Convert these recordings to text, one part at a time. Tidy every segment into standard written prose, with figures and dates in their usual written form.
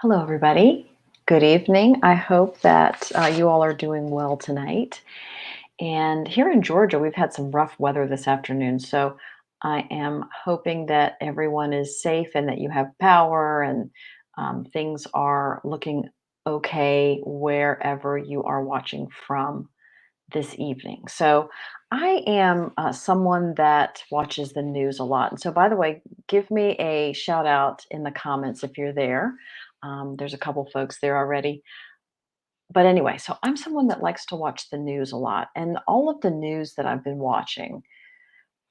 Hello, everybody. Good evening. I hope that you all are doing well tonight. And here in Georgia, we've had some rough weather this afternoon. So I am hoping that everyone is safe and that you have power and things are looking okay wherever you are watching from this evening. So I am someone that watches the news a lot. And so, by the way, give me a shout out in the comments if you're there. There's a couple folks there already. But anyway, so I'm someone that likes to watch the news a lot. And all of the news that I've been watching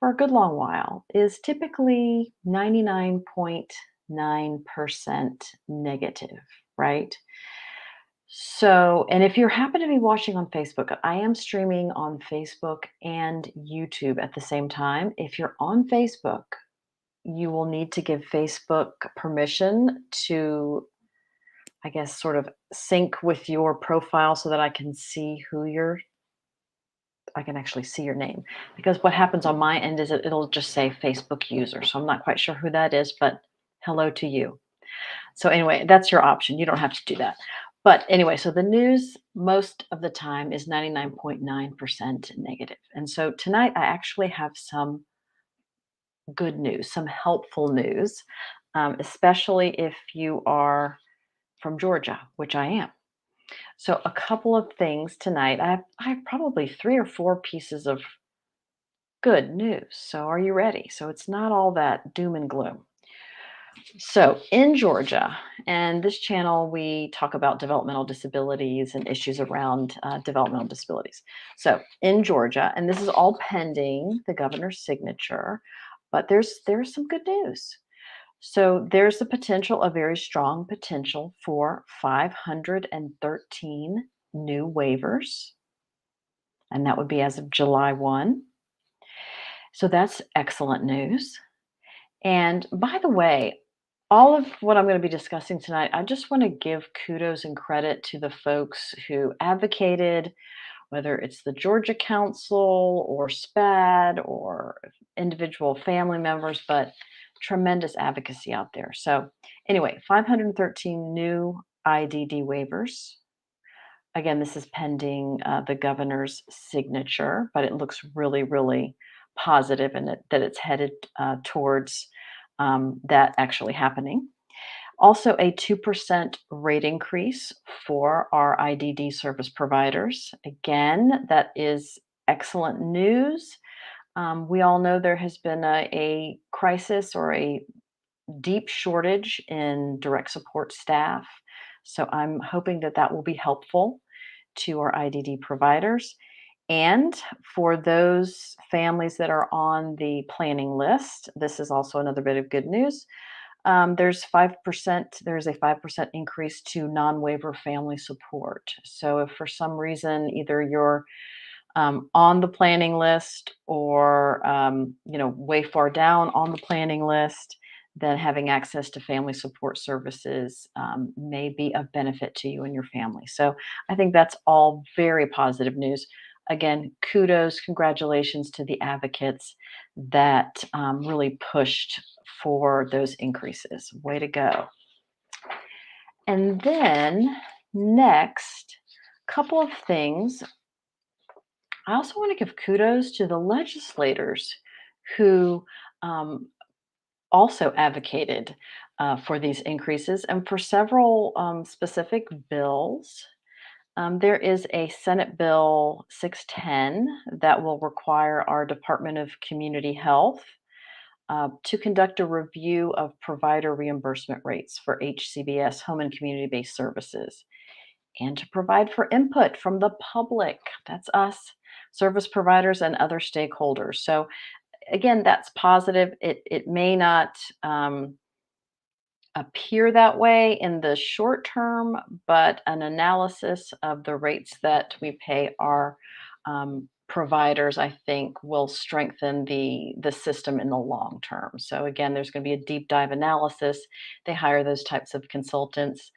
for a good long while is typically 99.9% negative, right? So, and if you happen to be watching on Facebook, I am streaming on Facebook and YouTube at the same time. If you're on Facebook, you will need to give Facebook permission to, I guess, sort of sync with your profile so that I can actually see your name. Because what happens on my end is it'll just say Facebook user. So I'm not quite sure who that is, but hello to you. So anyway, that's your option. You don't have to do that. But anyway, so the news most of the time is 99.9% negative. And so tonight I actually have some good news, some helpful news, especially if you are from Georgia, which I am. So a couple of things tonight. I have probably three or four pieces of good news. So are you ready? So it's not all that doom and gloom. So, in Georgia, and this channel, we talk about developmental disabilities and issues around developmental disabilities. So, in Georgia, and this is all pending the governor's signature, but there's some good news. So, there's the potential, a very strong potential for 513 new waivers, and that would be as of July 1. So, that's excellent news. And by the way, all of what I'm going to be discussing tonight, I just want to give kudos and credit to the folks who advocated, whether it's the Georgia Council or SPAD or individual family members, but tremendous advocacy out there. So, anyway, 513 new IDD waivers. Again, this is pending the governor's signature, but it looks really, really positive and that it's headed towards that actually happening. Also, a 2% rate increase for our IDD service providers. Again, that is excellent news. We all know there has been a crisis or a deep shortage in direct support staff. So I'm hoping that that will be helpful to our IDD providers. And for those families that are on the planning list, this is also another bit of good news. There's a 5% increase to non-waiver family support. So if for some reason either you're on the planning list or way far down on the planning list, then having access to family support services may be of benefit to you and your family. So I think that's all very positive news. Again, kudos, congratulations to the advocates that really pushed for those increases. Way to go. And then next, couple of things. I also want to give kudos to the legislators who um, also advocated for these increases and for several specific bills. There is a Senate Bill 610 that will require our Department of Community Health to conduct a review of provider reimbursement rates for HCBS, home and community based services, and to provide for input from the public. That's us, service providers, and other stakeholders. So, again, that's positive. It may not appear that way in the short term, but an analysis of the rates that we pay our providers, I think, will strengthen the system in the long term. So again, there's going to be a deep dive analysis. They hire those types of consultants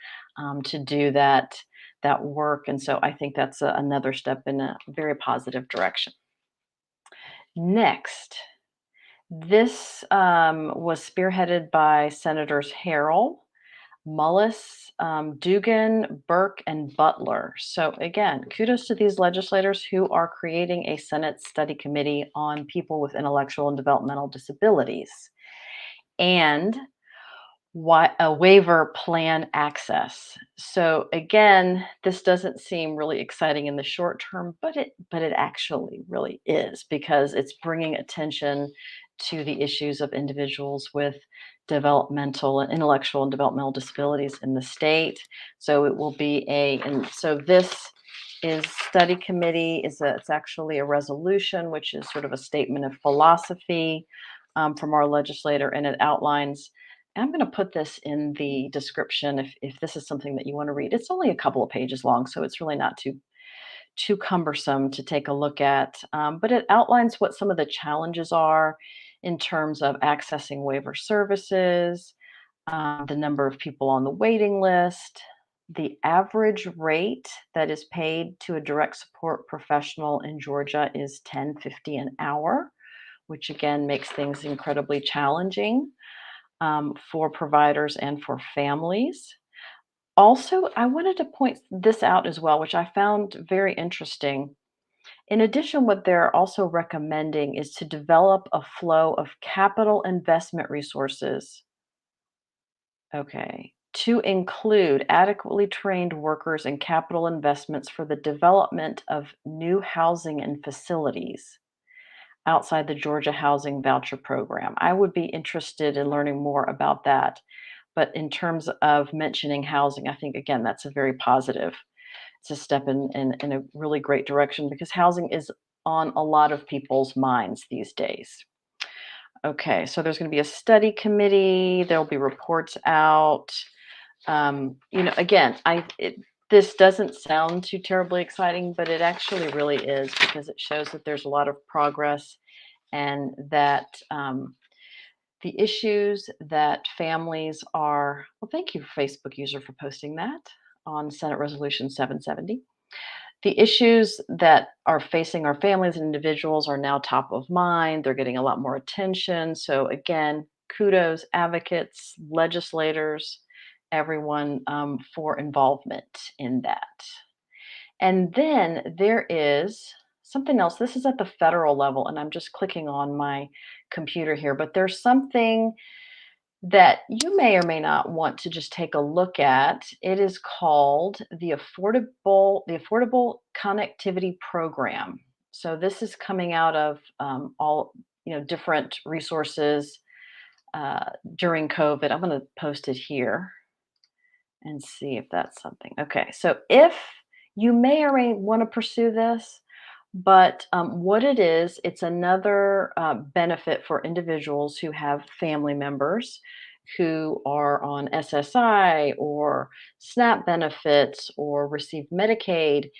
to do that work, and so I think that's another step in a very positive direction. Next, this was spearheaded by Senators Harrell, Mullis, Dugan, Burke, and Butler. So, again, kudos to these legislators who are creating a Senate study committee on people with intellectual and developmental disabilities. And a waiver plan access. So again, this doesn't seem really exciting in the short term, but it actually really is because it's bringing attention to the issues of individuals with developmental and intellectual and developmental disabilities in the state. So it will be and so this is study committee it's actually a resolution, which is sort of a statement of philosophy from our legislator, and it outlines, I'm going to put this in the description if this is something that you want to read. It's only a couple of pages long, so it's really not too cumbersome to take a look at. But it outlines what some of the challenges are in terms of accessing waiver services, the number of people on the waiting list, the average rate that is paid to a direct support professional in Georgia is 10.50 an hour, which again makes things incredibly challenging for providers and for families. Also, I wanted to point this out as well, which I found very interesting. In addition, what they're also recommending is to develop a flow of capital investment resources, okay, to include adequately trained workers and capital investments for the development of new housing and facilities outside the Georgia Housing Voucher Program. I would be interested in learning more about that. But in terms of mentioning housing, I think again that's a very positive. It's a step in a really great direction because housing is on a lot of people's minds these days. Okay, so there's going to be a study committee. There'll be reports out. Again, this doesn't sound too terribly exciting, but it actually really is because it shows that there's a lot of progress and that the issues that families are, well, thank you, Facebook user, for posting that on Senate Resolution 770. The issues that are facing our families and individuals are now top of mind. They're getting a lot more attention. So, again, kudos, advocates, legislators, everyone for involvement in that. And then there is something else. This is at the federal level, and I'm just clicking on my computer here, but there's something that you may or may not want to just take a look at. It is called the Affordable Connectivity Program. So this is coming out of all different resources during COVID. I'm going to post it here and see if that's something. Okay, so if you may or may want to pursue this, but what it is, it's another benefit for individuals who have family members who are on SSI or SNAP benefits or receive Medicaid.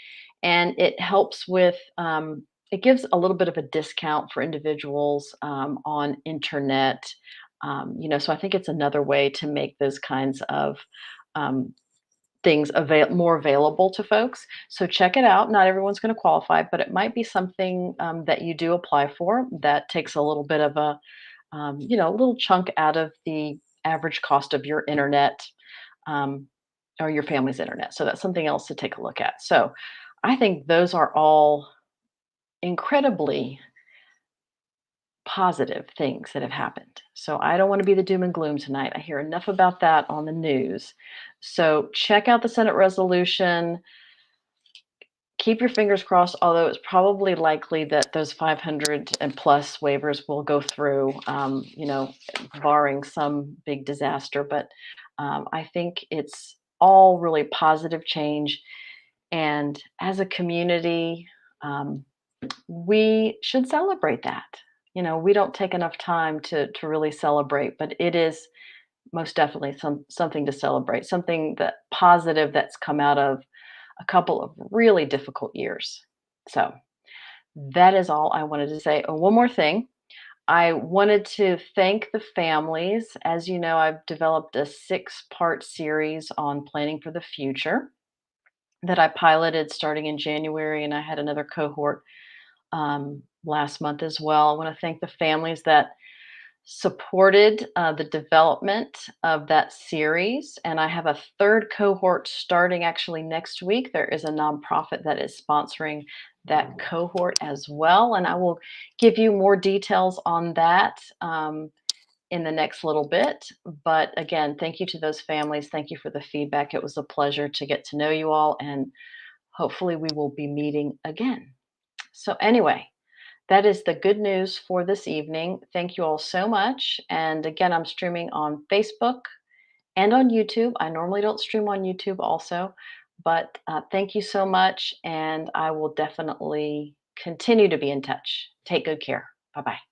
And it helps with, it gives a little bit of a discount for individuals on internet. So I think it's another way to make those kinds of um, things more available to folks. So check it out. Not everyone's going to qualify, but it might be something that you do apply for that takes a little bit of a little chunk out of the average cost of your internet um, or your family's internet. So that's something else to take a look at. So I think those are all incredibly positive things that have happened. So I don't want to be the doom and gloom tonight. I hear enough about that on the news. So check out the Senate resolution. Keep your fingers crossed, although it's probably likely that those 500 and plus waivers will go through, barring some big disaster. But I think it's all really positive change. And as a community, um, we should celebrate that. We don't take enough time to really celebrate, but it is most definitely something to celebrate, something that positive that's come out of a couple of really difficult years. So that is all I wanted to say. Oh, one more thing. I wanted to thank the families. As you know, I've developed a 6-part series on planning for the future that I piloted starting in January, and I had another cohort last month as well. I want to thank the families that supported the development of that series, and I have a third cohort starting actually next week. There is a nonprofit that is sponsoring that cohort as well, and I will give you more details on that in the next little bit. But again, thank you to those families. Thank you for the feedback. It was a pleasure to get to know you all, and hopefully, we will be meeting again. So, anyway, that is the good news for this evening. Thank you all so much. And again, I'm streaming on Facebook and on YouTube. I normally don't stream on YouTube also, but thank you so much. And I will definitely continue to be in touch. Take good care. Bye bye.